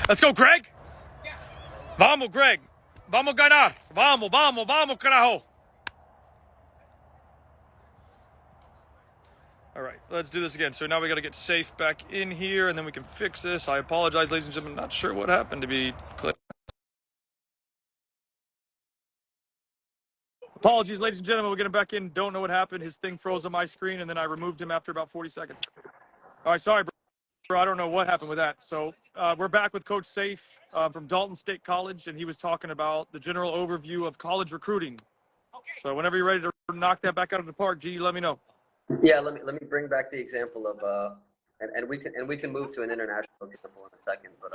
Let's go, Greg. Vamos, Greg. Vamos ganar. Vamos, vamos, vamos, carajo. All right, let's do this again. So now we got to get safe back in here, and then we can fix this. I apologize, ladies and gentlemen. Not sure what happened to be clear. Apologies, ladies and gentlemen. We're getting back in. Don't know what happened. His thing froze on my screen, and then I removed him after about 40 seconds. All right, sorry, bro. I don't know what happened with that. So we're back with Coach Safe from Dalton State College, and he was talking about the general overview of college recruiting. So whenever you're ready to knock that back out of the park, G, let me know. Yeah, let me bring back the example of and we can move to an international example in a second, but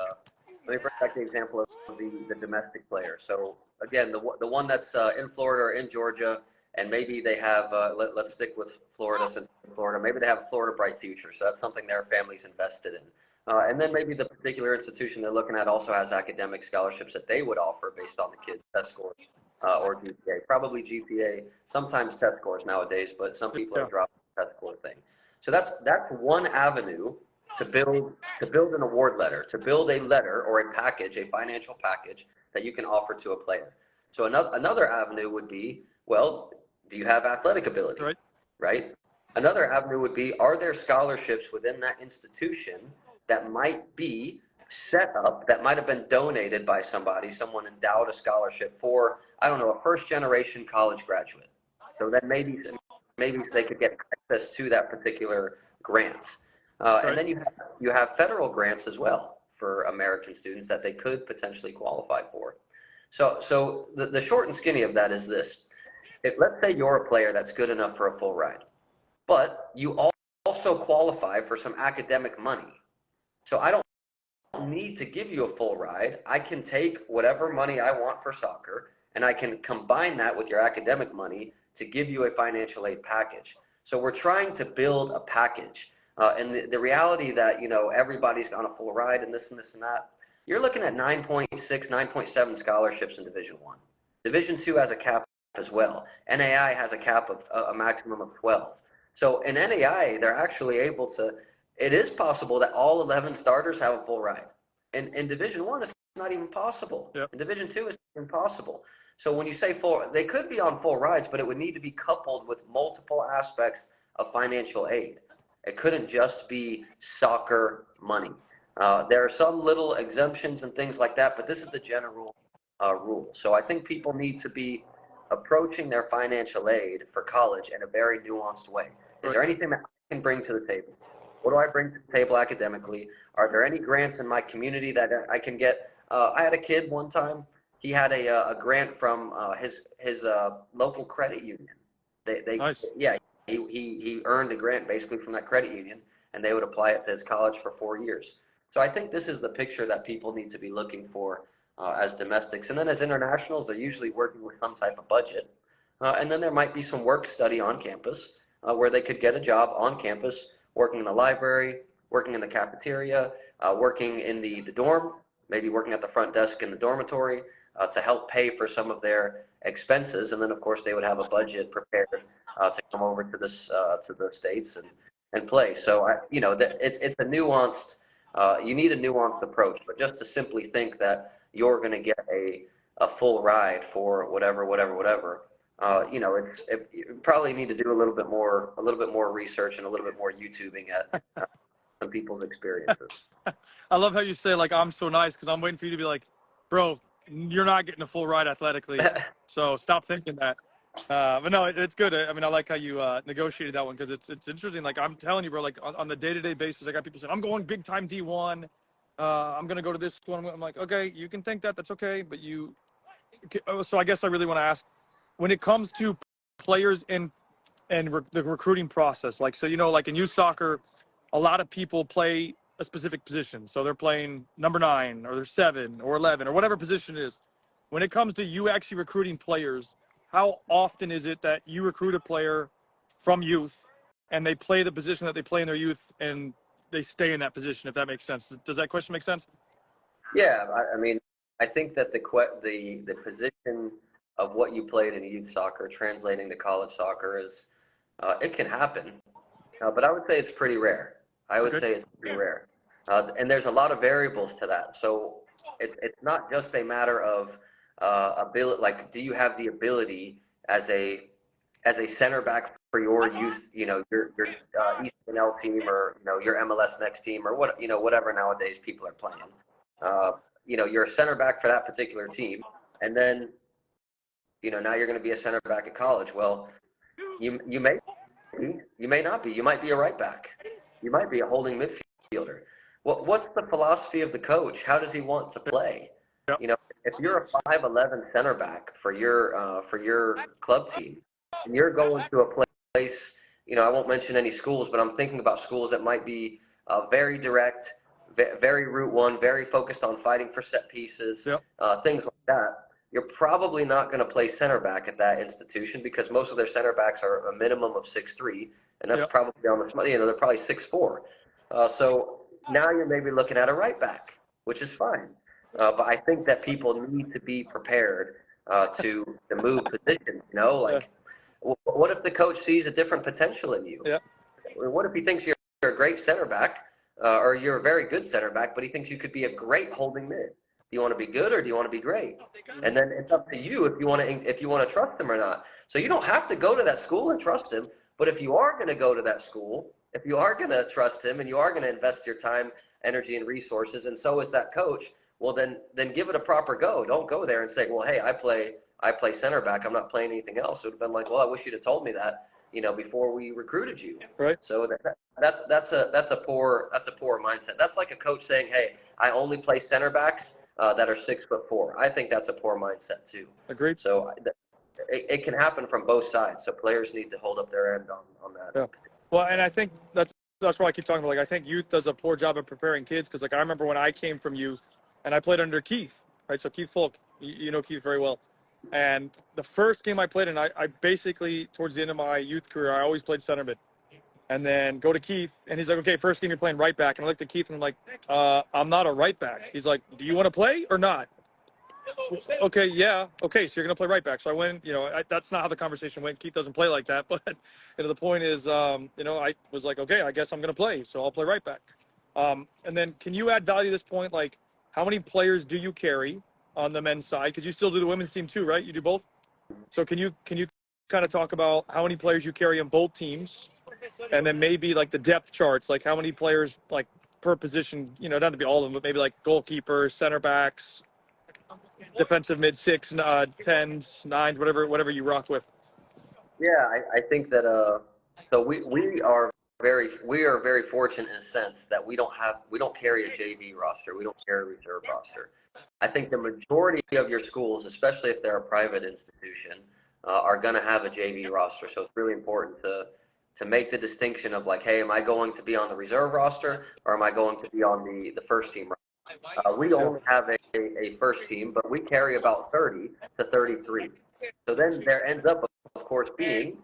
let me bring back the example of the domestic player. So again, the one that's in Florida or in Georgia, and maybe they have let's stick with Florida since Florida. Maybe they have a Florida Bright Future, so that's something their family's invested in. And then maybe the particular institution they're looking at also has academic scholarships that they would offer based on the kids' test scores or GPA. Probably GPA, sometimes test scores nowadays, but some people have dropped the test score thing. So that's one avenue to build an award letter, to build a letter or a package, a financial package that you can offer to a player. So another avenue would be, well, do you have athletic ability? Right? Another avenue would be, are there scholarships within that institution that might be set up, that might have been donated by somebody, someone endowed a scholarship for, I don't know, a first-generation college graduate. So then maybe they could get access to that particular grant. And then you have federal grants as well for American students that they could potentially qualify for. So the short and skinny of that is this. If let's say you're a player that's good enough for a full ride, but you also qualify for some academic money. So I don't need to give you a full ride. I can take whatever money I want for soccer, and I can combine that with your academic money to give you a financial aid package. So we're trying to build a package. And the reality that, everybody's on a full ride and this and this and that, you're looking at 9.6, 9.7 scholarships in Division I. Division II has a cap as well. NAI has a cap of a maximum of 12. So in NAI, they're actually able to, it is possible that all 11 starters have a full ride. In Division I, it's not even possible. Yep. In Division II, it's impossible. So when you say full, they could be on full rides, but it would need to be coupled with multiple aspects of financial aid. It couldn't just be soccer money. There are some little exemptions and things like that, but this is the general rule. So I think people need to be approaching their financial aid for college in a very nuanced way. Is there anything that I can bring to the table? What do I bring to the table academically? Are there any grants in my community that I can get? I had a kid one time. He had a grant from his local credit union. Nice. Yeah, he earned a grant basically from that credit union, and they would apply it to his college for 4 years. So I think this is the picture that people need to be looking for as domestics. And then as internationals, they're usually working with some type of budget. And then there might be some work study on campus where they could get a job on campus, working in the library, working in the cafeteria, working in the dorm, maybe working at the front desk in the dormitory to help pay for some of their expenses. And then, of course, they would have a budget prepared to come over to the States and play. So, it's a nuanced, you need a nuanced approach. But just to simply think that you're going to get a full ride for whatever, you probably need to do a little bit more research and a little bit more YouTubing at some people's experiences. I love how you say, like, I'm so nice, because I'm waiting for you to be like, bro, you're not getting a full ride athletically, so stop thinking that. But no, it's good. I mean, I like how you negotiated that one, because it's interesting. Like, I'm telling you, bro, like on the day-to-day basis, I got people saying, I'm going big time D1. I'm going to go to this one. I'm like, okay, you can think that. That's okay. But so I guess I really want to ask, when it comes to players and the recruiting process, like, so, like in youth soccer, a lot of people play a specific position. So they're playing number 9 or they're 7 or 11 or whatever position it is. When it comes to you actually recruiting players, how often is it that you recruit a player from youth and they play the position that they play in their youth and they stay in that position, if that makes sense? Does that question make sense? Yeah, I mean, I think that the position of what you played in youth soccer translating to college soccer is, it can happen, but I would say it's pretty rare. I would say it's pretty rare. And there's a lot of variables to that. So it's not just a matter of ability. Like, do you have the ability as a center back for your youth, your Eastern L team, or your MLS Next team, or whatever nowadays people are playing. You're a center back for that particular team, and then now you're going to be a center back at college. Well, you may not be. You might be a right back. You might be a holding midfielder. What's the philosophy of the coach? How does he want to play? Yep. If you're a 5'11" center back for your club team, and you're going to a place, I won't mention any schools, but I'm thinking about schools that might be very direct, very route one, very focused on fighting for set pieces, Yep. Things like that. You're probably not going to play center back at that institution because most of their center backs are a minimum of 6'3", and that's Yep. probably on the they're probably 6'4". So now you're maybe looking at a right back, which is fine. But I think that people need to be prepared to move positions. What if the coach sees a different potential in you? Yeah. What if he thinks you're a great center back, or you're a very good center back, but he thinks you could be a great holding mid? Do you want to be good or do you want to be great? And then it's up to you if you want to trust him or not. So you don't have to go to that school and trust him, but if you are going to go to that school, if you are going to trust him and you are going to invest your time, energy, and resources, and so is that coach, well then give it a proper go. Don't go there and say, well, hey, I play center back. I'm not playing anything else. It would have been like, well, I wish you'd have told me that, before we recruited you. Right. So that's a poor mindset. That's like a coach saying, hey, I only play center backs that are 6'4". I think that's a poor mindset too. Agreed. So it can happen from both sides. So players need to hold up their end on that. Yeah. Well, and I think that's why I keep talking about, I think youth does a poor job of preparing kids, because I remember when I came from youth and I played under Keith, right? So Keith Folk, you know Keith very well. And the first game I played in, I basically, towards the end of my youth career, I always played center mid. And then go to Keith, and he's like, okay, first game you're playing right back. And I looked at Keith, and I'm like, I'm not a right back. He's like, do you want to play or not? Okay, yeah. Okay, so you're going to play right back. So I went, that's not how the conversation went. Keith doesn't play like that. But the point is, I was like, okay, I guess I'm going to play. So I'll play right back. And then can you add value to this point? Like, how many players do you carry on the men's side? Because you still do the women's team too, right? You do both. So can you kind of talk about how many players you carry on both teams? And then maybe like the depth charts, like how many players like per position, not to be all of them, but maybe like goalkeepers, center backs, defensive mid, 6, 10s, 9s, whatever you rock with. Yeah, I think that so we are very fortunate in a sense that we don't carry a JV roster. We don't carry a reserve roster. I think the majority of your schools, especially if they're a private institution, are going to have a JV roster. So it's really important to make the distinction of like, hey, am I going to be on the reserve roster or am I going to be on the first team roster? We only have a first team, but we carry about 30 to 33. So then there ends up, of course, being,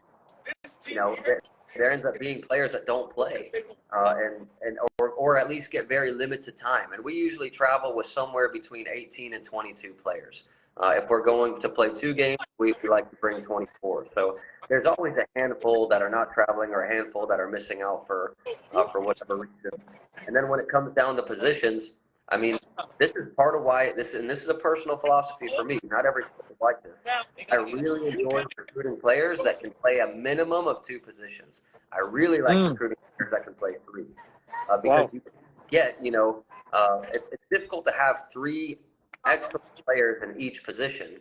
there ends up being players that don't play, or at least get very limited time. And we usually travel with somewhere between 18 and 22 players. If we're going to play 2 games, we like to bring 24. So there's always a handful that are not traveling or a handful that are missing out for whatever reason. And then when it comes down to positions, I mean, this is part of why this is a personal philosophy for me. Not every coach is like this. I really enjoy recruiting players that can play a minimum of 2 positions. I really like recruiting players that can play 3, because you get, it's difficult to have 3 excellent players in each position,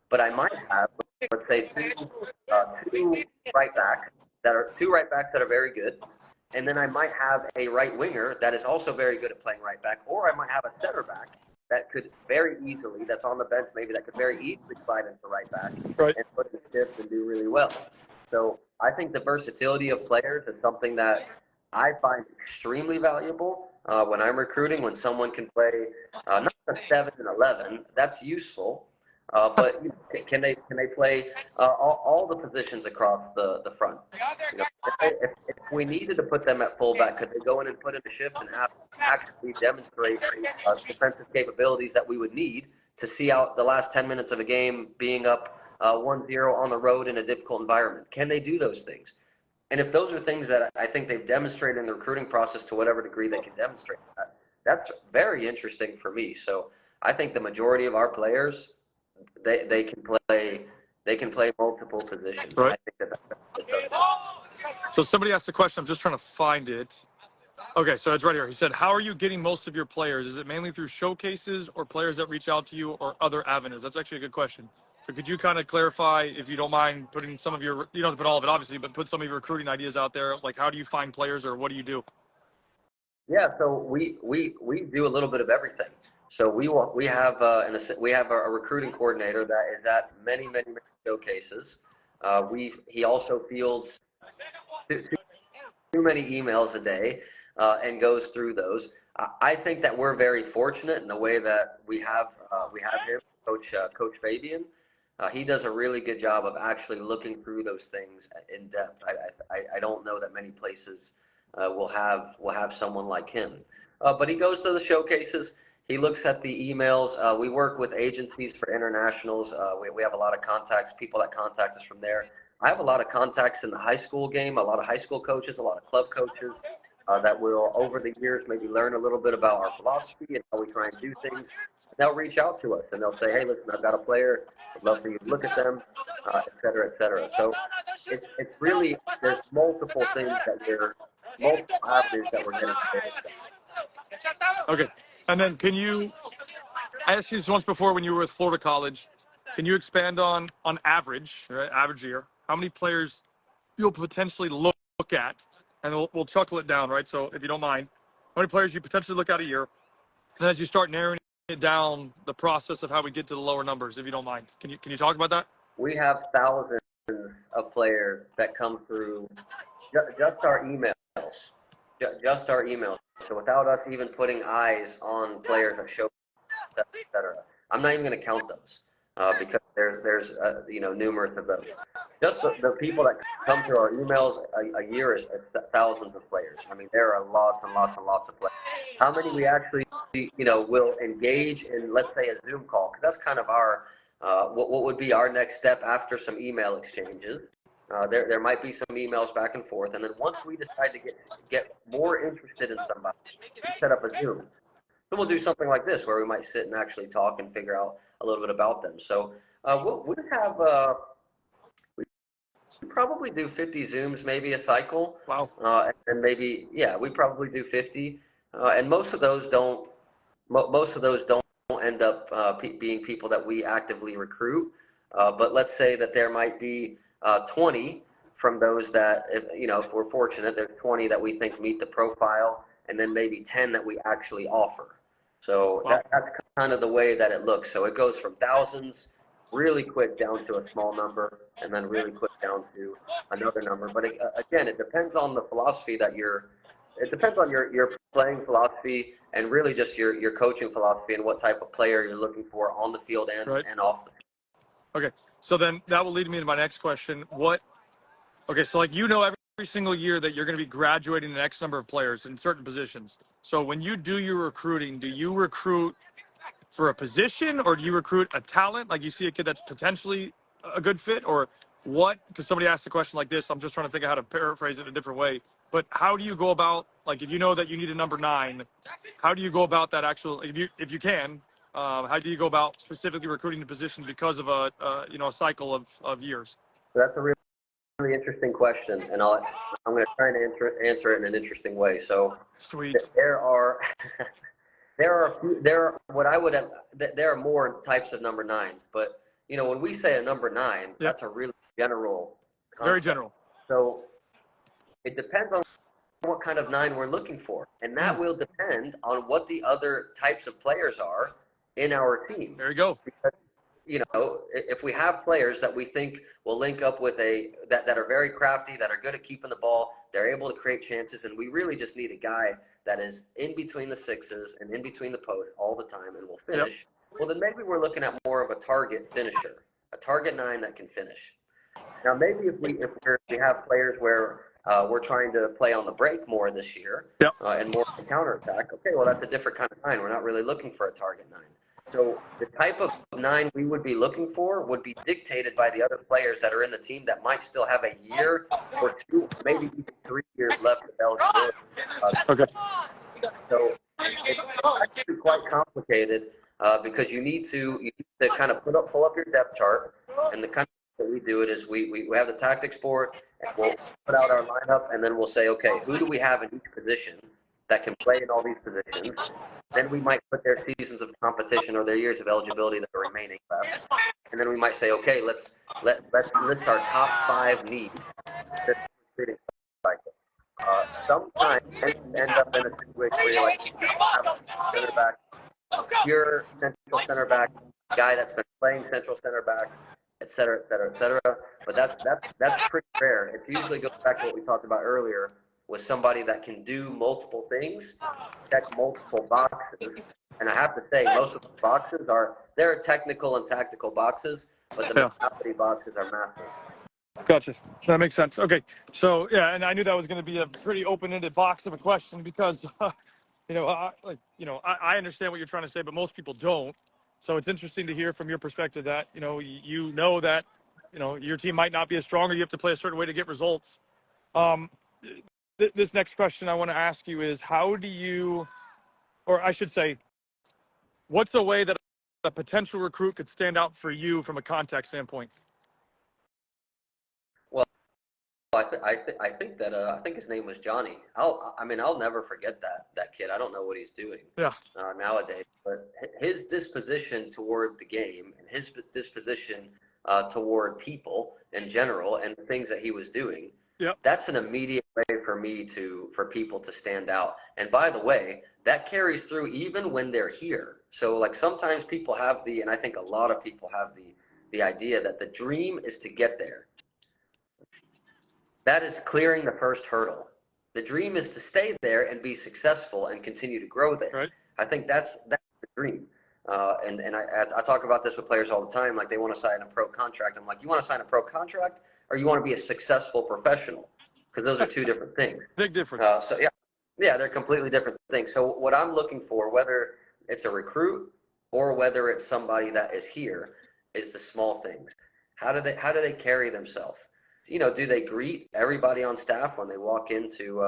but I might have, let's say, two right backs that are very good. And then I might have a right winger that is also very good at playing right back, or I might have a center back that could very easily, that's on the bench maybe, that could very easily slide into right back and put in shifts and do really well. So I think the versatility of players is something that I find extremely valuable when I'm recruiting. When someone can play not a 7 and 11, that's useful. But can they play all the positions across the front? If we needed to put them at fullback, could they go in and put in a shift and actually demonstrate defensive capabilities that we would need to see out the last 10 minutes of a game being up 1-0 on the road in a difficult environment? Can they do those things? And if those are things that I think they've demonstrated in the recruiting process to whatever degree they can demonstrate that, that's very interesting for me. So I think the majority of our players, they can play multiple positions. Right. I think that So somebody asked a question. I'm just trying to find it. Okay, so it's right here. He said, how are you getting most of your players? Is it mainly through showcases or players that reach out to you or other avenues? That's actually a good question. So could you kind of clarify, if you don't mind, putting some of your, you don't have to put all of it, obviously, but put some of your recruiting ideas out there? Like, how do you find players, or what do you do? Yeah, so we do a little bit of everything. So we have a recruiting coordinator that is at many showcases. He also fields too many emails a day and goes through those. I think that we're very fortunate in the way that we have him, Coach Fabian. He does a really good job of actually looking through those things in depth. I don't know that many places will have someone like him. But he goes to the showcases. He looks at the emails. We work with agencies for internationals. We have a lot of contacts, people that contact us from there. I have a lot of contacts in the high school game, a lot of high school coaches, a lot of club coaches that will, over the years, maybe learn a little bit about our philosophy and how we try and do things. They'll reach out to us and they'll say, hey, listen, I've got a player. I'd love for you to look at them, et cetera, et cetera. So it's really, there's multiple avenues that we're getting. Okay. And then I asked you this once before when you were with Florida College. Can you expand on average, right, average year, how many players you'll potentially look at? And we'll chuckle it down, right? So if you don't mind, how many players you potentially look at a year? And as you start narrowing it down, the process of how we get to the lower numbers, if you don't mind. Can you talk about that? We have thousands of players that come through just our emails. Just our emails. So without us even putting eyes on players that show, et cetera, I'm not even going to count those because there's numerous of those. Just the people that come through our emails a year is thousands of players. I mean, there are lots and lots and lots of players. How many we actually will engage in, let's say, a Zoom call? Because that's kind of our what would be our next step after some email exchanges. There might be some emails back and forth, and then once we decide to get more interested in somebody, we set up a Zoom. Then we'll do something like this, where we might sit and actually talk and figure out a little bit about them. So we probably do 50 Zooms, maybe a cycle. Wow. And maybe, yeah, we probably do 50, and most of those don't end up being people that we actively recruit. But let's say that there might be 20 from those that, if we're fortunate, there's 20 that we think meet the profile, and then maybe 10 that we actually offer. So wow. that's kind of the way that it looks. So it goes from thousands really quick down to a small number, and then really quick down to another number. But again, it depends on the philosophy it depends on your playing philosophy, and really just your coaching philosophy, and what type of player you're looking for on the field and off the field. Okay. So then that will lead me to my next question. Okay, so like every single year that you're going to be graduating the X number of players in certain positions. So when you do your recruiting, do you recruit for a position, or do you recruit a talent? Like, you see a kid that's potentially a good fit, or what? Because somebody asked a question like this. I'm just trying to think of how to paraphrase it a different way. But how do you go about, like, if you know that you need a number 9, how do you go about that actual, if you can, how do you go about specifically recruiting the position because of a cycle of years? So that's a really interesting question, and I'm going to try and answer it in an interesting way. So Sweet. there are more types of number 9s, but when we say a number 9, that's a really general concept. Very general. So it depends on what kind of 9 we're looking for, and that will depend on what the other types of players are in our team. There you go. Because, if we have players that we think will link up with that are very crafty, that are good at keeping the ball, they're able to create chances, and we really just need a guy that is in between the sixes and in between the post all the time and will finish. Well, then maybe we're looking at more of a target finisher, a target 9 that can finish. Now, maybe if we have players where we're trying to play on the break more this year and more on counterattack, okay, well, that's a different kind of 9. We're not really looking for a target 9. So the type of 9 we would be looking for would be dictated by the other players that are in the team that might still have a year or 2, maybe even 3 years left of eligibility. Okay. So it's actually quite complicated because you need to kind of pull up your depth chart, and the kind of way we do it is we have the tactics board, and we'll put out our lineup, and then we'll say, okay, who do we have in each position that can play in all these positions? Then we might put their seasons of competition or their years of eligibility that are remaining left, and then we might say, okay, let's list our top 5 needs. Sometimes end up in a situation where you're like, you have a center back, pure central center back, guy that's been playing central center back, et cetera, et cetera, et cetera. But that's pretty rare. It usually goes back to what we talked about earlier, with somebody that can do multiple things, check multiple boxes. And I have to say, most of the boxes they're technical and tactical boxes, but the mentality boxes are massive. Gotcha. That makes sense. Okay. So, yeah, and I knew that was going to be a pretty open-ended box of a question because, I understand what you're trying to say, but most people don't. So it's interesting to hear from your perspective that, that, your team might not be as strong or you have to play a certain way to get results. This next question I want to ask you is how do you, or I should say, what's a way that a potential recruit could stand out for you from a context standpoint? I think his name was Johnny. I'll never forget that kid. I don't know what he's doing nowadays, but his disposition toward the game and his disposition toward people in general and the things that he was doing. Yep. That's an immediate way for people to stand out. And by the way, that carries through even when they're here. So like sometimes people have and I think a lot of people have the idea that the dream is to get there. That is clearing the first hurdle. The dream is to stay there and be successful and continue to grow there. Right. I think that's the dream. And I talk about this with players all the time. Like they want to sign a pro contract. I'm like, you want to sign a pro contract or you want to be a successful professional? Because those are two different things. Big difference. Yeah, they're completely different things. So what I'm looking for, whether it's a recruit or whether it's somebody that is here, is the small things. How do they carry themselves? Do they greet everybody on staff when they walk into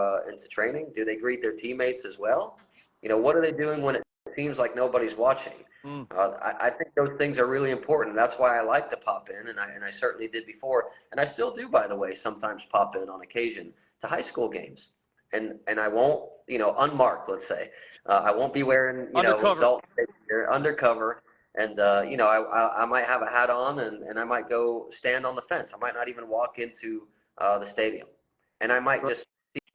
training? Do they greet their teammates as well? What are they doing when it seems like nobody's watching? I think those things are really important. That's why I like to pop in, and I certainly did before, and I still do, by the way, sometimes pop in on occasion to high school games, and I won't, unmarked, let's say, I won't be wearing, undercover. And, I might have a hat on and I might go stand on the fence. I might not even walk into the stadium. And I might just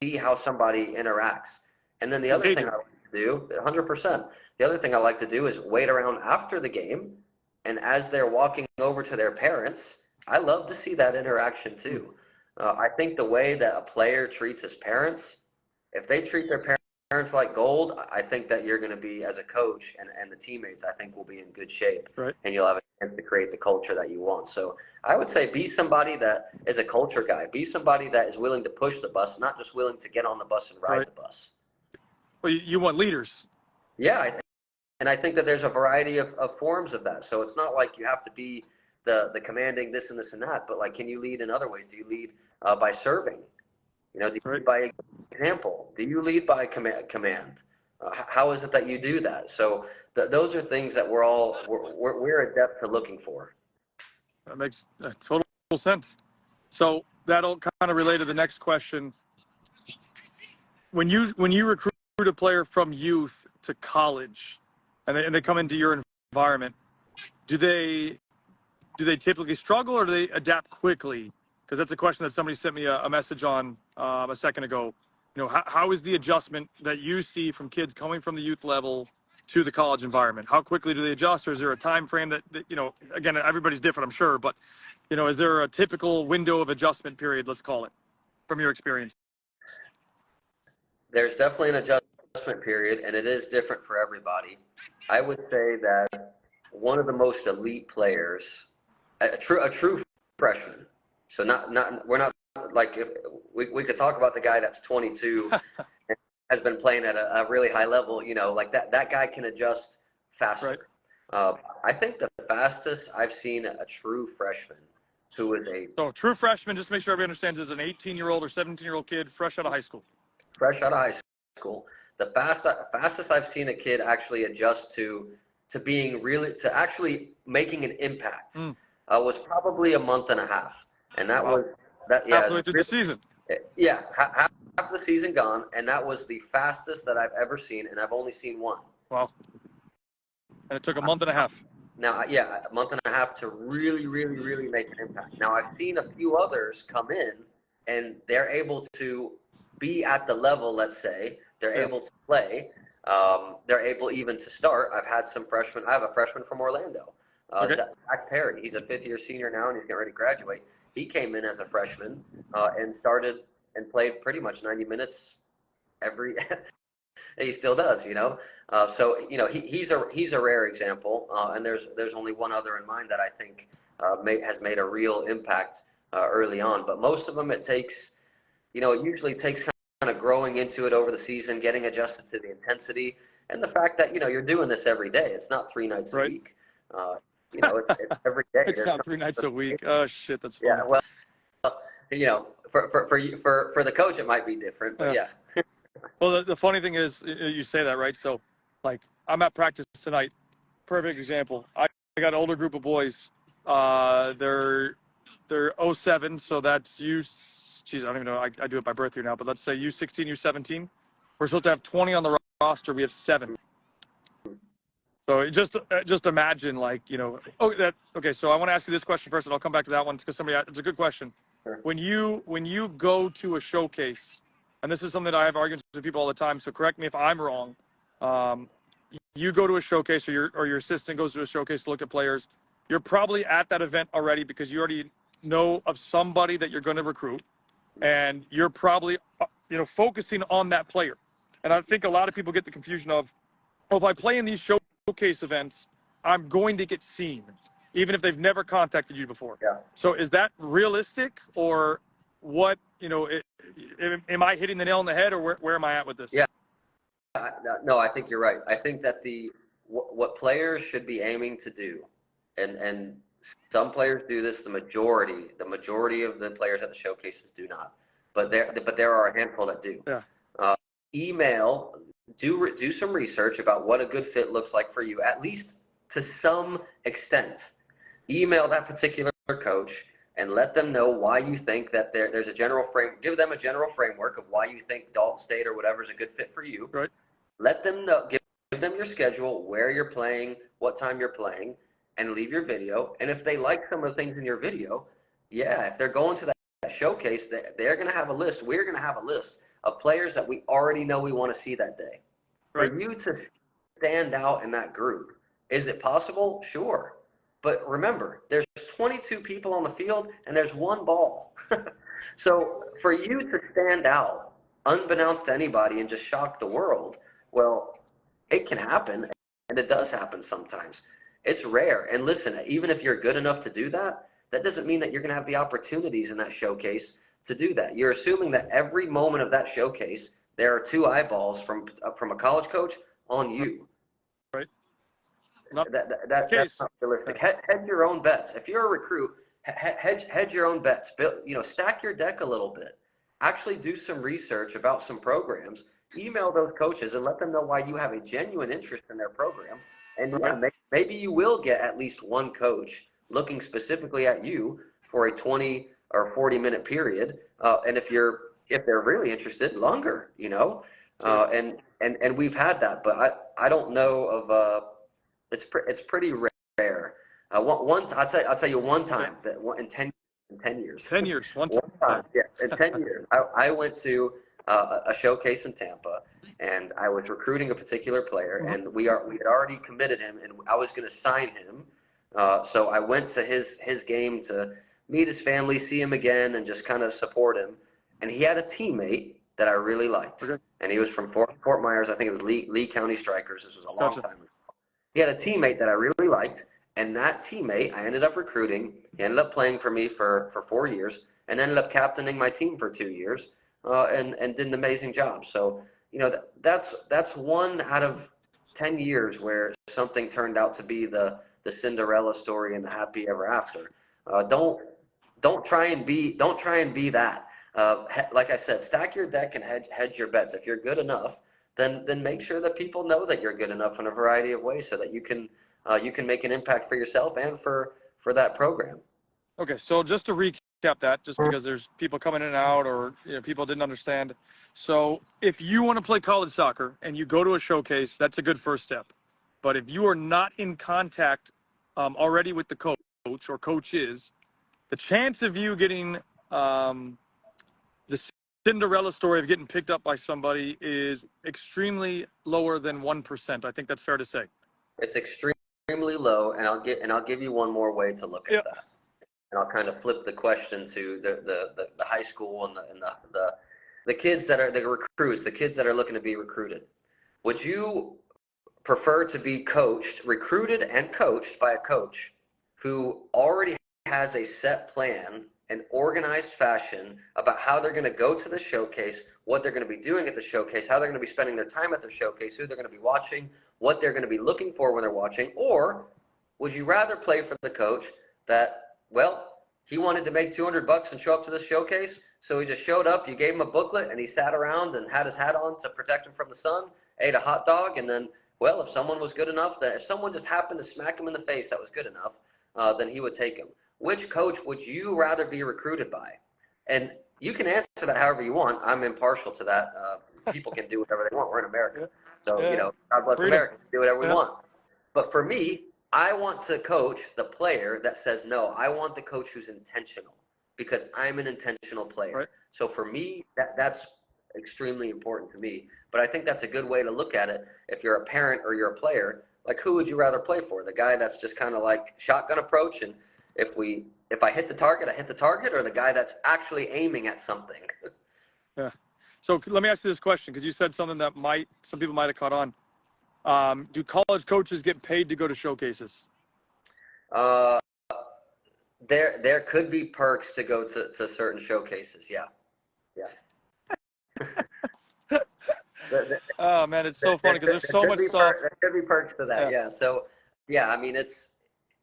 see how somebody interacts. And then the other thing I like to do, 100%, the other thing I like to do is wait around after the game. And as they're walking over to their parents, I love to see that interaction too. I think the way that a player treats his parents, if they treat their parents like gold, I think that you're going to be, as a coach and the teammates, I think will be in good shape. Right. And you'll have a chance to create the culture that you want. So I would say be somebody that is a culture guy. Be somebody that is willing to push the bus, not just willing to get on the bus and ride the bus. Well, you want leaders. Yeah, I think that there's a variety of forms of that. So it's not like you have to be the commanding this and this and that, but like, can you lead in other ways? Do you lead by serving? Do you lead by example? Do you lead by command? How is it that you do that? So those are things that we're adept to looking for. That makes total sense. So that'll kind of relate to the next question. When you recruit a player from youth to college, and they come into your environment, do they typically struggle or do they adapt quickly? Because that's a question that somebody sent me a message on a second ago. How is the adjustment that you see from kids coming from the youth level to the college environment? How quickly do they adjust, or is there a time frame that again, everybody's different, I'm sure, but is there a typical window of adjustment period, let's call it, from your experience? There's definitely an adjustment period, and it is different for everybody. I would say that one of the most elite players, a true freshman. So we're not like, if we could talk about the guy that's 22 and has been playing at a really high level, like that guy can adjust faster. Right. I think the fastest I've seen a true freshman who is So true freshman, just to make sure everybody understands, is an 18-year-old or 17-year-old kid fresh out of high school. Fresh out of high school. the fastest I've seen a kid actually adjust to being really, to actually making an impact was probably a month and a half. And that was that. Yeah, halfway through the season. Yeah, half the season gone, and that was the fastest that I've ever seen, and I've only seen one. Wow. And it took a month and a half. Now, yeah, a month and a half to really, really, really make an impact. Now, I've seen a few others come in, and they're able to be at the level, let's say, they're able to play. They're able even to start. I've had some freshmen. I have a freshman from Orlando, Zach Perry. He's a fifth-year senior now, and he's getting ready to graduate. He came in as a freshman and started and played pretty much 90 minutes every he still does, so he's a rare example, and there's only one other in mind that I think has made a real impact early on. But most of them, it takes, it usually takes kind of growing into it over the season, getting adjusted to the intensity, and the fact that you're doing this every day. It's not 3 nights a week. It's every day. It's not 3 nights a week. Oh shit, that's funny. Yeah, well, for the coach it might be different, but yeah. Well, the funny thing is, you say that, right? So, like, I'm at practice tonight. Perfect example. I got an older group of boys. They're 07, so that's I don't even know. I do it by birth year now, but let's say U16, U17. We're supposed to have 20 on the roster. We have 7. So just imagine, like, okay. So I want to ask you this question first, and I'll come back to that one because it's a good question. Sure. When you go to a showcase. And this is something that I have arguments with people all the time, so correct me if I'm wrong. You go to a showcase, or your assistant goes to a showcase to look at players. You're probably at that event already because you already know of somebody that you're going to recruit, and you're probably focusing on that player. And I think a lot of people get the confusion of, if I play in these showcase events, I'm going to get seen, even if they've never contacted you before. Yeah. So is that realistic, or what? Am I hitting the nail on the head, or where am I at with this? Yeah. No, I think you're right. I think that what players should be aiming to do, and some players do this, the majority of the players at the showcases do not, but there are a handful that do. Yeah. Email, do some research about what a good fit looks like for you, at least to some extent. Email that particular coach and let them know why you think that there's a general give them a general framework of why you think Dalton State or whatever is a good fit for you. Right. Let them know, give them your schedule, where you're playing, what time you're playing, and leave your video. And if they like some of the things in your video, if they're going to that showcase, they're going to have a list. We're going to have a list of players that we already know we want to see that day. Right. For you to stand out in that group, is it possible? Sure. But remember, there's 22 people on the field and there's one ball. So for you to stand out, unbeknownst to anybody, and just shock the world, well, it can happen, and it does happen sometimes. It's rare. And listen, even if you're good enough to do that, that doesn't mean that you're going to have the opportunities in that showcase to do that. You're assuming that every moment of that showcase, there are 2 eyeballs from a college coach on you. Right. That's not realistic. Hedge your own bets. If you're a recruit, hedge your own bets. Stack your deck a little bit. Actually do some research about some programs. Email those coaches and let them know why you have a genuine interest in their program. And maybe you will get at least one coach looking specifically at you for a 20 or 40-minute period. And if they're really interested, longer. And we've had that, but I don't know of. It's pretty rare. I'll tell you one time that in 10 years. 10 years. One time. Yeah, in 10 years. I went to a showcase in Tampa, and I was recruiting a particular player, and we had already committed him, and I was going to sign him. So I went to his game to meet his family, see him again, and just kind of support him. And he had a teammate that I really liked, and he was from Fort Myers. I think it was Lee County Strikers. This was a long time ago. He had a teammate that I really liked, and that teammate I ended up recruiting. He ended up playing for me for 4 years, and ended up captaining my team for 2 years, and did an amazing job. So that's 1 out of 10 years where something turned out to be the Cinderella story and the happy ever after. Don't try and be that. Like I said, stack your deck and hedge your bets. If you're good enough, then make sure that people know that you're good enough in a variety of ways so that you can make an impact for yourself and for that program. Okay, so just to recap that, just because there's people coming in and out, or people didn't understand. So if you want to play college soccer and you go to a showcase, that's a good first step. But if you are not in contact already with the coach or coaches, the chance of you getting the Cinderella story of getting picked up by somebody is extremely lower than 1%. I think that's fair to say. It's extremely low, and I'll give you one more way to look at that. And I'll kind of flip the question to the high school and the kids that are the recruits, the kids that are looking to be recruited. Would you prefer to be recruited and coached by a coach who already has a set plan, an organized fashion about how they're going to go to the showcase, what they're going to be doing at the showcase, how they're going to be spending their time at the showcase, who they're going to be watching, what they're going to be looking for when they're watching? Or would you rather play for the coach that, well, he wanted to make $200 and show up to this showcase, so he just showed up, you gave him a booklet, and he sat around and had his hat on to protect him from the sun, ate a hot dog, and then, well, if someone was good enough, if someone just happened to smack him in the face that was good enough, then he would take him. Which coach would you rather be recruited by? And you can answer that however you want. I'm impartial to that. People can do whatever they want. We're in America. So, God bless America. Do whatever we want. But for me, I want to coach the player that says no. I want the coach who's intentional, because I'm an intentional player. Right. So for me, that's extremely important to me. But I think that's a good way to look at it. If you're a parent or you're a player, like, who would you rather play for? The guy that's just kind of like shotgun approach, and if I hit the target, I hit the target, or the guy that's actually aiming at something? Yeah. So let me ask you this question, because you said something that some people might have caught on. Do college coaches get paid to go to showcases? There could be perks to go to certain showcases. Yeah. Oh man, it's so funny because there's so much stuff. There could be perks to that. Yeah. So yeah, I mean, it's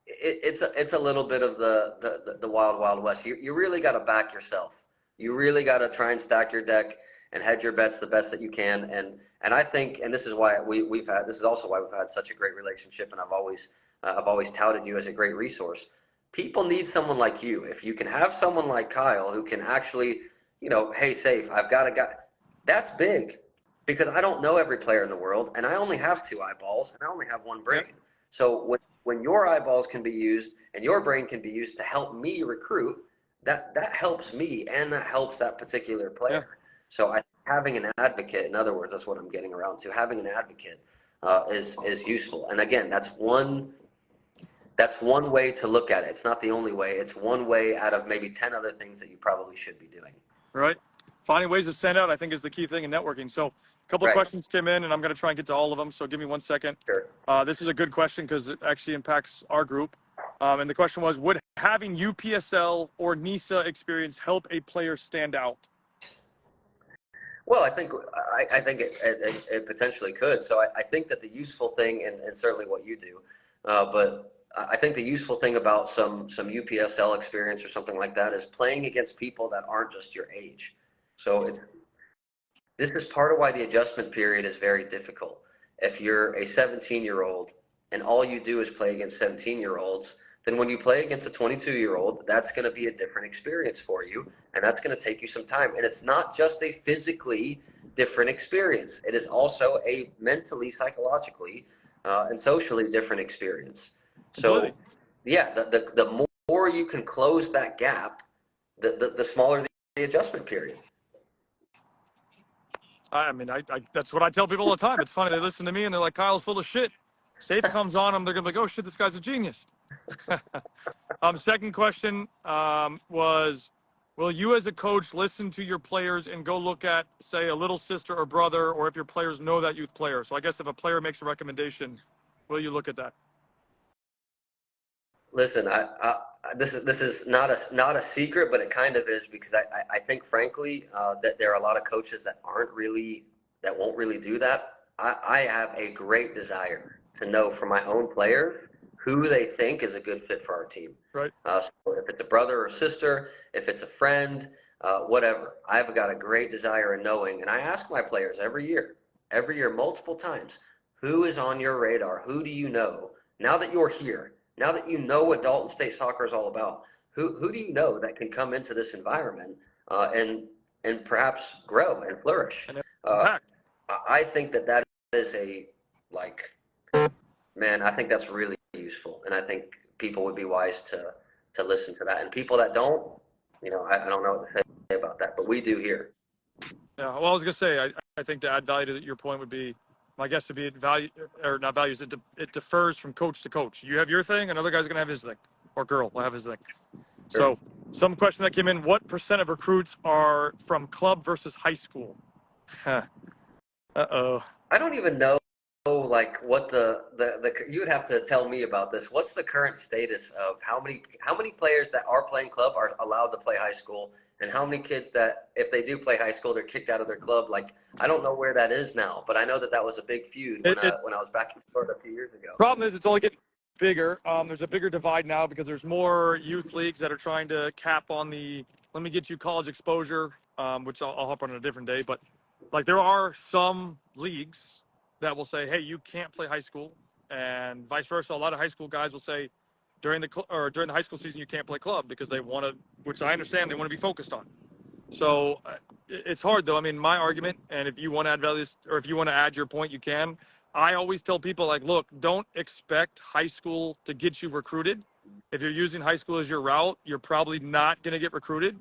a little bit of the wild, wild west. You really got to back yourself. You really got to try and stack your deck and hedge your bets the best that you can. And I think, and this is why this is also why we've had such a great relationship. And I've always touted you as a great resource. People need someone like you. If you can have someone like Kyle who can actually, hey, Safe, I've got a guy. That's big, because I don't know every player in the world, and I only have 2 eyeballs, and I only have 1 brain. Yep. So when your eyeballs can be used and your brain can be used to help me recruit, that helps me, and that helps that particular player. Yeah. So having an advocate, in other words, that's what I'm getting around to. Having an advocate is useful. And again, that's one way to look at it. It's not the only way. It's one way out of maybe 10 other things that you probably should be doing. Right. Finding ways to stand out, I think, is the key thing in networking. So a couple of questions came in, and I'm going to try and get to all of them. So give me 1 second. Sure. This is a good question because it actually impacts our group. And the question was, would having UPSL or NISA experience help a player stand out? Well, I think it potentially could. So I think that the useful thing, and certainly what you do, but I think the useful thing about some UPSL experience or something like that is playing against people that aren't just your age. So this is part of why the adjustment period is very difficult. If you're a 17-year-old and all you do is play against 17-year-olds, then when you play against a 22-year-old, that's going to be a different experience for you, and that's going to take you some time. And it's not just a physically different experience. It is also a mentally, psychologically, and socially different experience. So, yeah, the more you can close that gap, the smaller the adjustment period. I mean, that's what I tell people all the time. It's funny. They listen to me, and they're like, Kyle's full of shit. Safe comes on them, they're going to be like, oh, shit, this guy's a genius. Second question was, will you as a coach listen to your players and go look at, say, a little sister or brother, or if your players know that youth player? So I guess if a player makes a recommendation, will you look at that? Listen, this is not a secret, but it kind of is, because I think, frankly, that there are a lot of coaches that won't really do that. I have a great desire to know from my own players who they think is a good fit for our team. Right. So if it's a brother or sister, if it's a friend, whatever, I've got a great desire in knowing, and I ask my players every year, every year, multiple times. Who is on your radar? Who do you know? Now that you're here, now that you know what Dalton State soccer is all about, who do you know that can come into this environment and perhaps grow and flourish? And Uh, impact. I think that is man, I think that's really useful, and I think people would be wise to listen to that. And people that don't, I don't know what to say about that, but we do here. Yeah, well, I was gonna say, I think to add value to your point would be, my guess would be value or not values. It differs from coach to coach. You have your thing, another guy's gonna have his thing, or girl will have his thing. Sure. So, some question that came in: what percent of recruits are from club versus high school? Uh-oh. I don't even know like what the you would have to tell me about this. What's the current status of how many players that are playing club are allowed to play high school, and how many kids that if they do play high school they're kicked out of their club? Like, I don't know where that is now, but I know that was a big feud when I was back in Florida a few years ago. Problem is, it's only getting bigger. There's a bigger divide now because there's more youth leagues that are trying to cap on the let me get you college exposure, which I'll hop on a different day. But like, there are some leagues that will say, hey, you can't play high school, and vice versa. A lot of high school guys will say during the high school season you can't play club because they want to, which I understand, they want to be focused on. So it's hard though. I mean, my argument, and if you want to add values or if you want to add your point, you can. I always tell people, like, look, don't expect high school to get you recruited. If you're using high school as your route, you're probably not going to get recruited.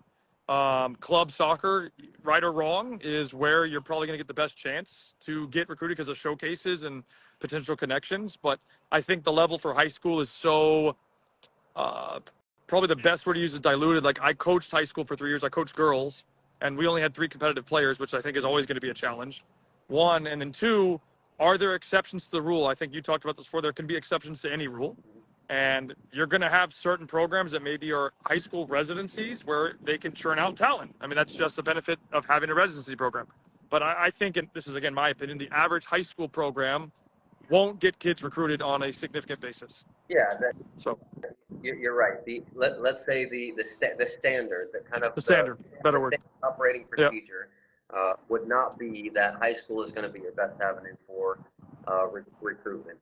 Club soccer, right or wrong, is where you're probably going to get the best chance to get recruited because of showcases and potential connections. But I think the level for high school is so probably the best word to use is diluted. Like, I coached high school for 3 years. I coached girls, and we only had 3 competitive players, which I think is always going to be a challenge. One, and then two, are there exceptions to the rule? I think you talked about this before. There can be exceptions to any rule. And you're going to have certain programs that maybe are high school residencies where they can churn out talent. I mean, that's just the benefit of having a residency program. But I think, and this is, again, my opinion, the average high school program won't get kids recruited on a significant basis. Yeah, So you're right. Let's say the standard, the kind of the standard, better word, operating procedure would not be that high school is going to be your best avenue for recruitment.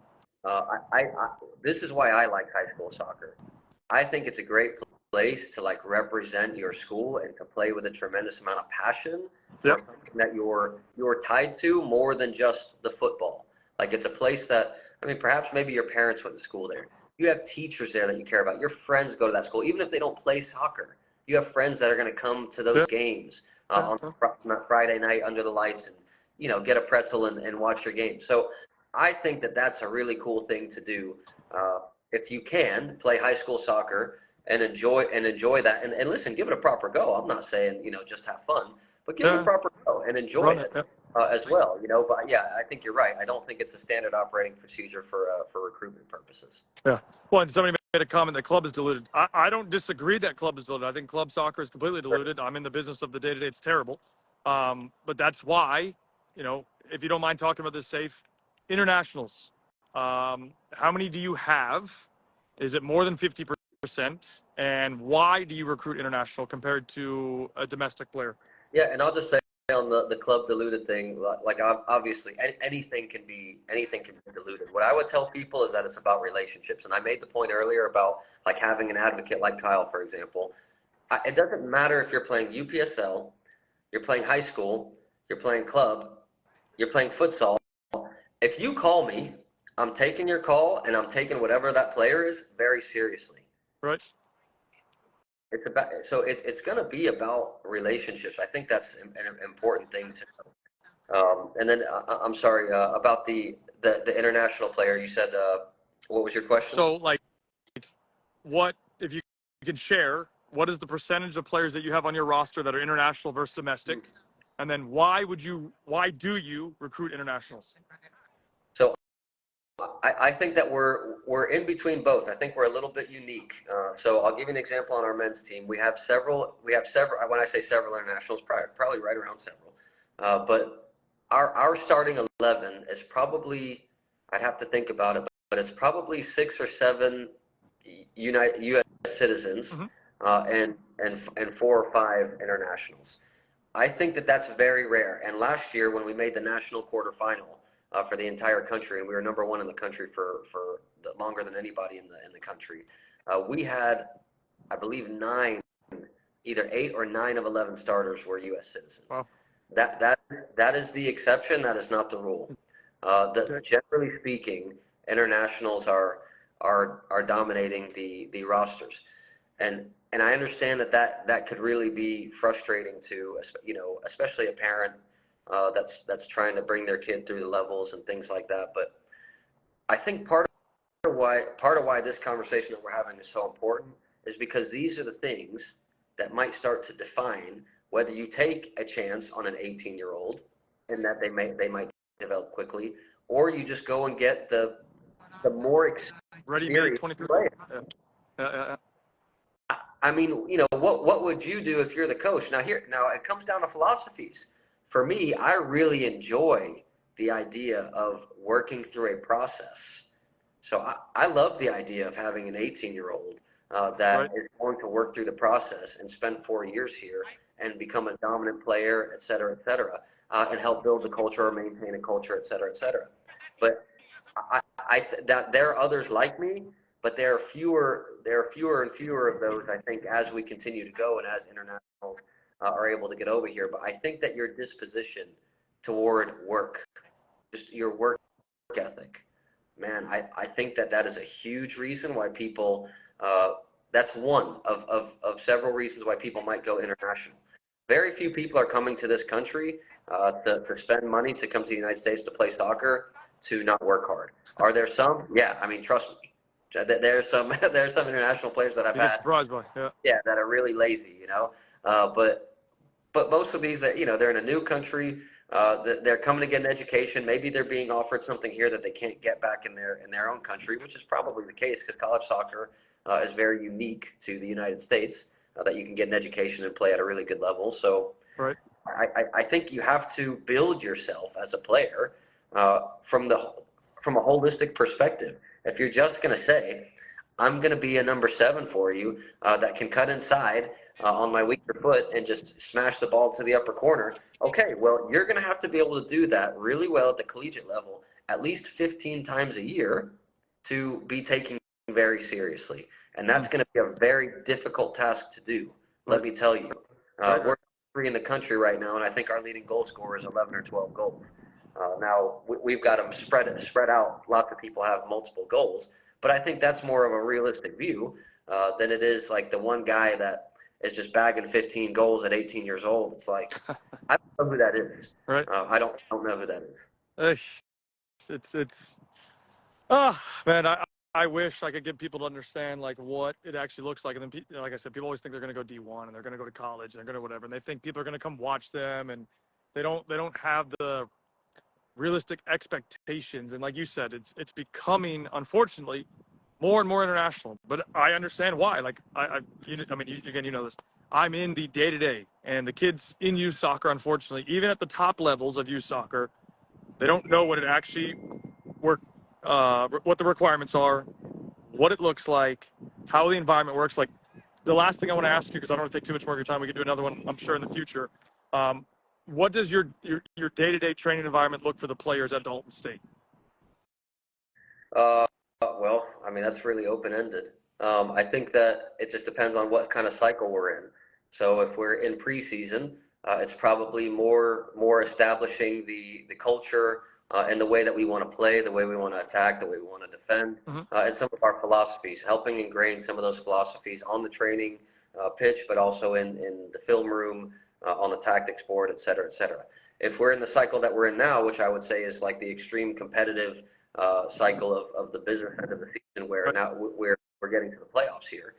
This is why I like high school soccer. I think it's a great place to like represent your school and to play with a tremendous amount of passion. Yep. That you're tied to more than just the football. Like, it's a place that, I mean, perhaps maybe your parents went to school there. You have teachers there that you care about. Your friends go to that school, even if they don't play soccer. You have friends that are going to come to those games on Friday night under the lights and, get a pretzel and watch your game. So I think that that's a really cool thing to do. If you can play high school soccer and enjoy that, and listen, give it a proper go. I'm not saying, just have fun, but give it a proper go and enjoy it. As well, but yeah, I think you're right. I don't think it's a standard operating procedure for recruitment purposes. Yeah. Well, and somebody made a comment that club is diluted. I don't disagree that club is diluted. I think club soccer is completely diluted. I'm in the business of the day-to-day. It's terrible. But that's why, if you don't mind talking about this, Safe, internationals, how many do you have? Is it more than 50%? And why do you recruit international compared to a domestic player? Yeah, and I'll just say on the club diluted thing, like obviously anything can be diluted. What I would tell people is that it's about relationships, and I made the point earlier about like having an advocate like Kyle, for example. It doesn't matter if you're playing UPSL, you're playing high school, you're playing club, you're playing futsal. If you call me, I'm taking your call, and I'm taking whatever that player is very seriously. Right. It's going to be about relationships. I think that's an important thing to know. And then I'm sorry about the international player. You said what was your question? So, like, what if you can share? What is the percentage of players that you have on your roster that are international versus domestic? And then why do you recruit internationals? So I think that we're in between both. I think we're a little bit unique. So I'll give you an example on our men's team. We have several. When I say several internationals, probably right around several. But our starting 11 is probably, I'd have to think about it, but it's probably 6 or 7 U.S. citizens, and 4 or 5 internationals. I think that that's very rare. And last year, when we made the national quarterfinal for the entire country, and we were number one in the country for longer than anybody in the country, we had, I believe, either 8 or 9 of 11 starters were U.S. citizens. Wow. That is the exception. That is not the rule. Generally speaking, internationals are dominating the rosters, and I understand that could really be frustrating to, especially a parent that's trying to bring their kid through the levels and things like that. But I think part of why this conversation that we're having is so important is because these are the things that might start to define whether you take a chance on an 18-year-old and that they might develop quickly, or you just go and get the more experienced player. Yeah. I mean, what would you do if you're the coach? Now it comes down to philosophies. For me, I really enjoy the idea of working through a process. So I love the idea of having an 18-year-old that is going to work through the process and spend 4 years here and become a dominant player, et cetera, and help build the culture or maintain a culture, et cetera, et cetera. But that there are others like me, but there are fewer and fewer of those, I think, as we continue to go and as internationals are able to get over here. But I think that your disposition toward work, just your work ethic, man, I think that is a huge reason why people, that's one of several reasons why people might go international. Very few people are coming to this country to spend money to come to the United States to play soccer, to not work hard. Are there some? Yeah, I mean, trust me. There's some international players that I've had. Surprised by, that are really lazy, but most of these that they're in a new country, they're coming to get an education. Maybe they're being offered something here that they can't get back in their own country, which is probably the case because college soccer is very unique to the United States, that you can get an education and play at a really good level. So I think you have to build yourself as a player from a holistic perspective. If you're just going to say, I'm going to be a number 7 for you that can cut inside on my weaker foot and just smash the ball to the upper corner, okay, well, you're going to have to be able to do that really well at the collegiate level at least 15 times a year to be taken very seriously. And that's going to be a very difficult task to do, let me tell you. We're 3 in the country right now, and I think our leading goal scorer is 11 or 12 goals. Now, we've got them spread out. Lots of people have multiple goals. But I think that's more of a realistic view than it is like the one guy that is just bagging 15 goals at 18 years old. It's like, I don't know who that is. Right. I don't know who that is. Man, I wish I could get people to understand like what it actually looks like. And then, like I said, people always think they're going to go D1 and they're going to go to college and they're going to whatever. And they think people are going to come watch them, and they don't have the realistic expectations. And like you said, it's becoming, unfortunately, more and more international. But I understand why. Like you know this. I'm in the day-to-day, and the kids in youth soccer, unfortunately, even at the top levels of youth soccer, they don't know what it actually what the requirements are, what it looks like, how the environment works. Like the last thing I want to ask you, because I don't want to take too much more of your time, we can do another one, I'm sure, in the future. What does your day-to-day training environment look for the players at Dalton State? Well, I mean, that's really open-ended. I think that it just depends on what kind of cycle we're in. So if we're in preseason, it's probably more establishing the culture and the way that we want to play, the way we want to attack, the way we want to defend, and some of our philosophies, helping ingrain some of those philosophies on the training pitch, but also in the film room, on the tactics board, et cetera, et cetera. If we're in the cycle that we're in now, which I would say is like the extreme competitive cycle of the business end of the season, where now we're getting to the playoffs here,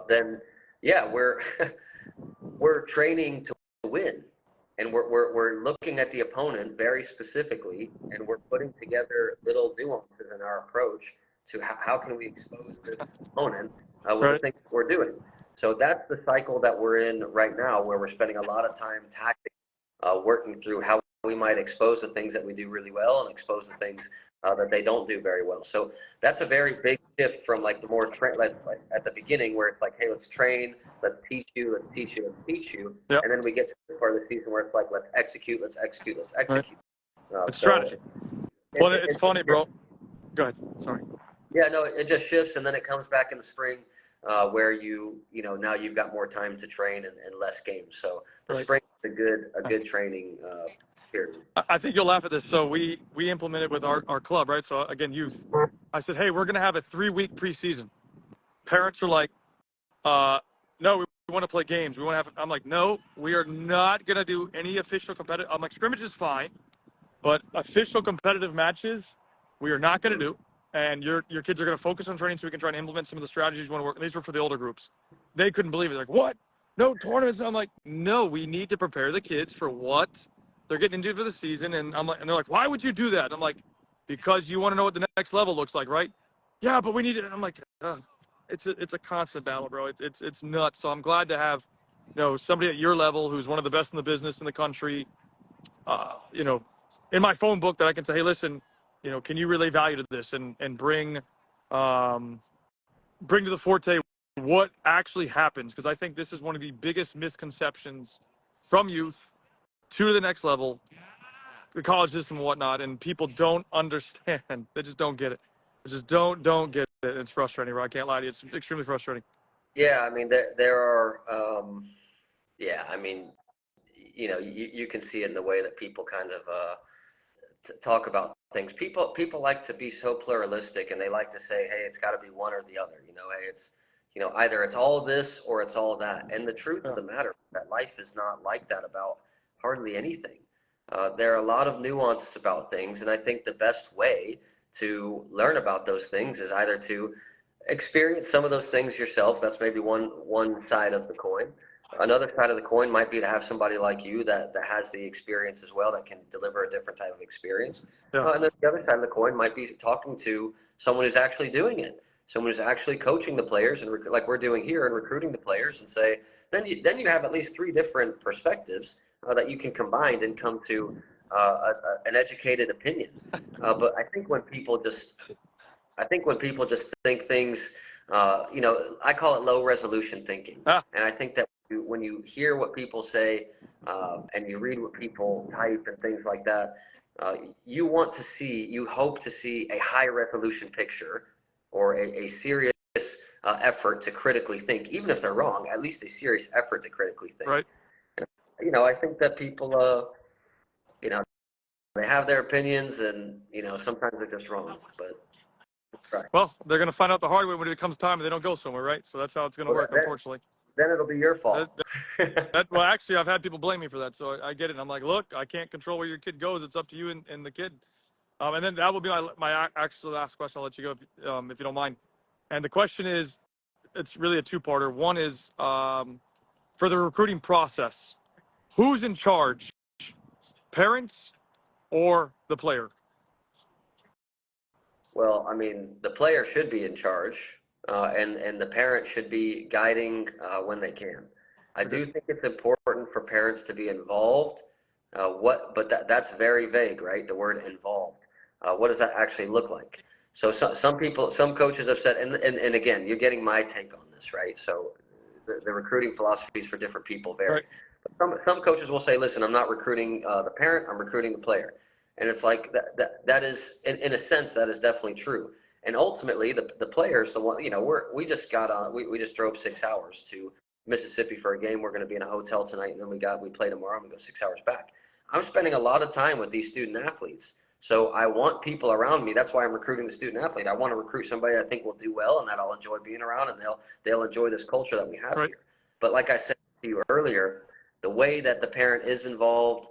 then yeah, we're training to win, and we're looking at the opponent very specifically, and we're putting together little nuances in our approach to how can we expose this opponent with the things we're doing. So that's the cycle that we're in right now, where we're spending a lot of time tactically working through how we might expose the things that we do really well and expose the things that they don't do very well. So that's a very big shift from like the more like at the beginning where it's like, hey, let's train, let's teach you, let's teach you, let's teach you, Yep. and then we get to the part of the season where it's like, let's execute, let's execute, let's execute. Right. It's strategy. Well, it's funny, bro. Go ahead. Sorry. Yeah, no, it just shifts, and then it comes back in the spring, where now you've got more time to train and less games. So the Right. spring is a good training period. I think you'll laugh at this. So we implemented with our club, right? So again, youth. I said, hey, we're gonna have a 3-week preseason. Parents are like, no, we want to play games. We want to have. I'm like, no, we are not gonna do any official competitive. I'm like, scrimmage is fine, but official competitive matches, we are not gonna do. And your kids are gonna focus on training so we can try and implement some of the strategies you want to work. These were for the older groups. They couldn't believe it. They're like, what? No tournaments? And I'm like, no, we need to prepare the kids for what they're getting into for the season. And they're like, why would you do that? And I'm like, because you want to know what the next level looks like, right? Yeah, but we need it. And I'm like, it's a constant battle, bro. It's nuts. So I'm glad to have, somebody at your level who's one of the best in the business in the country, in my phone book that I can say, hey, listen, can you relay value to this and bring to the forte what actually happens? Because I think this is one of the biggest misconceptions from youth to the next level, the college system and whatnot, and people don't understand. They just don't get it. They just don't get it. It's frustrating, bro. I can't lie to you. It's extremely frustrating. Yeah, I mean, there are, yeah, I mean, you can see it in the way that people kind of talk about things. People like to be so pluralistic, and they like to say, hey, it's got to be one or the other. Hey, it's either it's all this or it's all that. And the truth of the matter is that life is not like that about hardly anything. There are a lot of nuances about things, and I think the best way to learn about those things is either to experience some of those things yourself. That's maybe one side of the coin. Another side of the coin might be to have somebody like you that has the experience as well, that can deliver a different type of experience. Yeah. And then the other side of the coin might be talking to someone who's actually doing it, someone who's actually coaching the players, and like we're doing here, and recruiting the players, and say, then you have at least 3 different perspectives that you can combine and come to an educated opinion. But I think when people just think things, I call it low resolution thinking. And I think that when you hear what people say and you read what people type and things like that, you hope to see a high resolution picture, or a serious effort to critically think, even if they're wrong, at least a serious effort to critically think. Right. I think that people, they have their opinions, and, sometimes they're just wrong, but. Right. Well, they're going to find out the hard way when it comes time and they don't go somewhere, right? So that's how it's going to work, unfortunately. Then it'll be your fault. Well, actually, I've had people blame me for that, so I get it. I'm like, look, I can't control where your kid goes. It's up to you and the kid. And then that will be my actual last question. I'll let you go if you don't mind. And the question is, it's really a 2-parter. One is for the recruiting process, who's in charge, parents or the player? Well, I mean, the player should be in charge, and the parent should be guiding when they can. I do think it's important for parents to be involved. But that's very vague, right? The word involved. What does that actually look like? So some coaches have said, and again, you're getting my take on this, right? So the recruiting philosophies for different people vary. Right. Some coaches will say, listen, I'm not recruiting the parent, I'm recruiting the player. And it's like that is, in a sense, that is definitely true. And ultimately, the players, the one, we just got on, we just drove 6 hours to Mississippi for a game. We're going to be in a hotel tonight, and then we play tomorrow, and we go 6 hours back. I'm spending a lot of time with these student athletes. So I want people around me. That's why I'm recruiting the student athlete. I want to recruit somebody I think will do well and that I'll enjoy being around, and they'll enjoy this culture that we have here. But like I said to you earlier, the way that the parent is involved,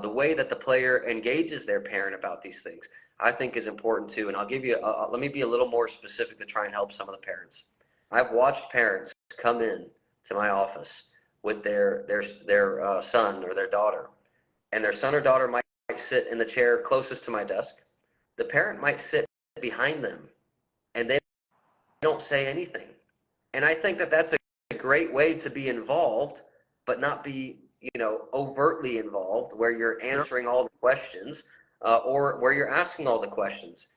the way that the player engages their parent about these things, I think is important too. And I'll give you, let me be a little more specific to try and help some of the parents. I've watched parents come in to my office with their son or their daughter, and their son or daughter might sit in the chair closest to my desk. The parent might sit behind them, and they don't say anything. And I think that that's a great way to be involved, but not be overtly involved, where you're answering all the questions. or where you're asking all the questions.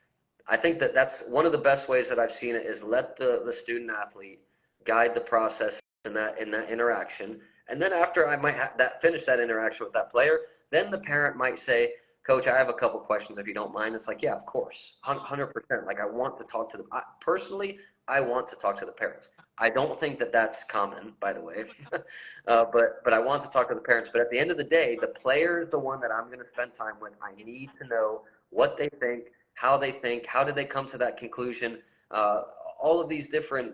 I think that that's one of the best ways that I've seen it is let the student athlete guide the process in that interaction. And then after I might finish that interaction with that player, then the parent might say, Coach, I have a couple questions if you don't mind. It's like, yeah, of course, 100%. Like I want to talk to them. Personally, I want to talk to the parents. I don't think that that's common, by the way, but I want to talk to the parents. But at the end of the day, the player is the one that I'm going to spend time with. I need to know what they think, how did they come to that conclusion, all of these different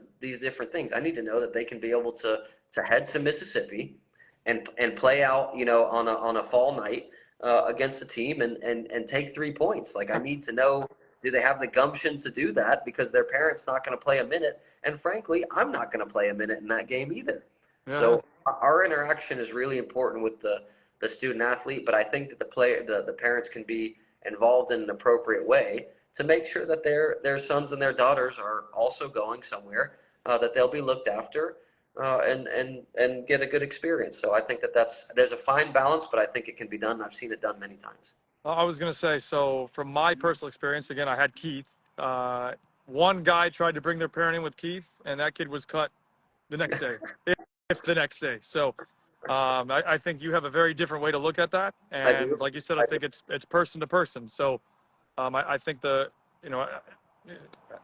things. I need to know that they can be able to head to Mississippi and play out, on a fall night against the team and take 3 points. Like I need to know, do they have the gumption to do that? Because their parents not going to play a minute, and frankly, I'm not going to play a minute in that game either. Yeah. So our interaction is really important with the student athlete, but I think that the parents can be involved in an appropriate way to make sure that their sons and their daughters are also going somewhere, that they'll be looked after, and get a good experience. So I think that there's a fine balance, but I think it can be done. I've seen it done many times. I was going to say, so from my personal experience, again, I had Keith. One guy tried to bring their parent in with Keith, and that kid was cut the next day, if the next day. So I think you have a very different way to look at that. And like you said, I think it's person to person. So I think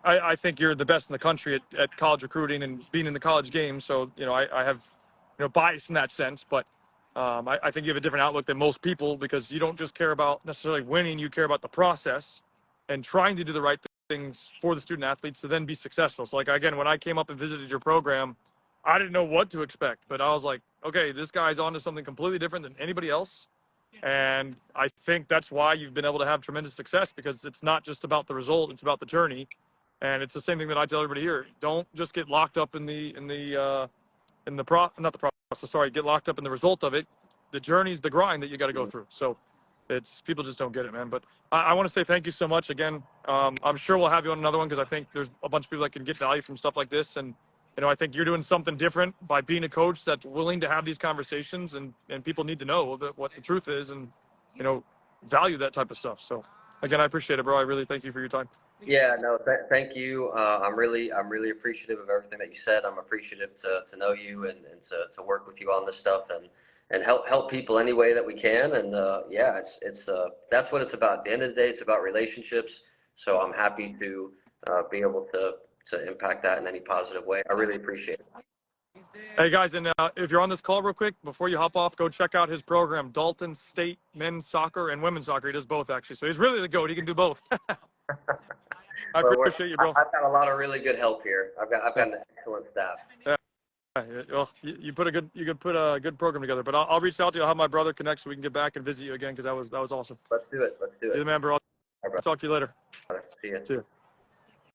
I think you're the best in the country at college recruiting and being in the college game. So, I have, bias in that sense, but I think you have a different outlook than most people because you don't just care about necessarily winning. You care about the process and trying to do the right things for the student athletes to then be successful. So like, again, when I came up and visited your program, I didn't know what to expect, but I was like, okay, this guy's on to something completely different than anybody else. And I think that's why you've been able to have tremendous success, because it's not just about the result, it's about the journey. And it's the same thing that I tell everybody here. Don't just get locked up get locked up in the result of it. The journey's the grind that you got to go through. So people just don't get it, man. But I want to say thank you so much again. I'm sure we'll have you on another one because I think there's a bunch of people that can get value from stuff like this. And, I think you're doing something different by being a coach that's willing to have these conversations, and people need to know what the truth is and, value that type of stuff. So again, I appreciate it, bro. I really thank you for your time. Yeah, no, thank you. I'm really appreciative of everything that you said. I'm appreciative to know you and to work with you on this stuff and help people any way that we can. And yeah, it's that's what it's about. At the end of the day, it's about relationships. So I'm happy to be able to impact that in any positive way. I really appreciate it. Hey guys, and if you're on this call real quick, before you hop off, go check out his program, Dalton State Men's Soccer and Women's Soccer. He does both, actually. So he's really the GOAT. He can do both. I appreciate you, bro. I've got a lot of really good help here. I've got an excellent staff. Yeah. Well, you put a good program together. But I'll reach out to you. I'll have my brother connect so we can get back and visit you again, because that was awesome. Let's do it. You're the man, bro. I'll talk to you later. See you. See you.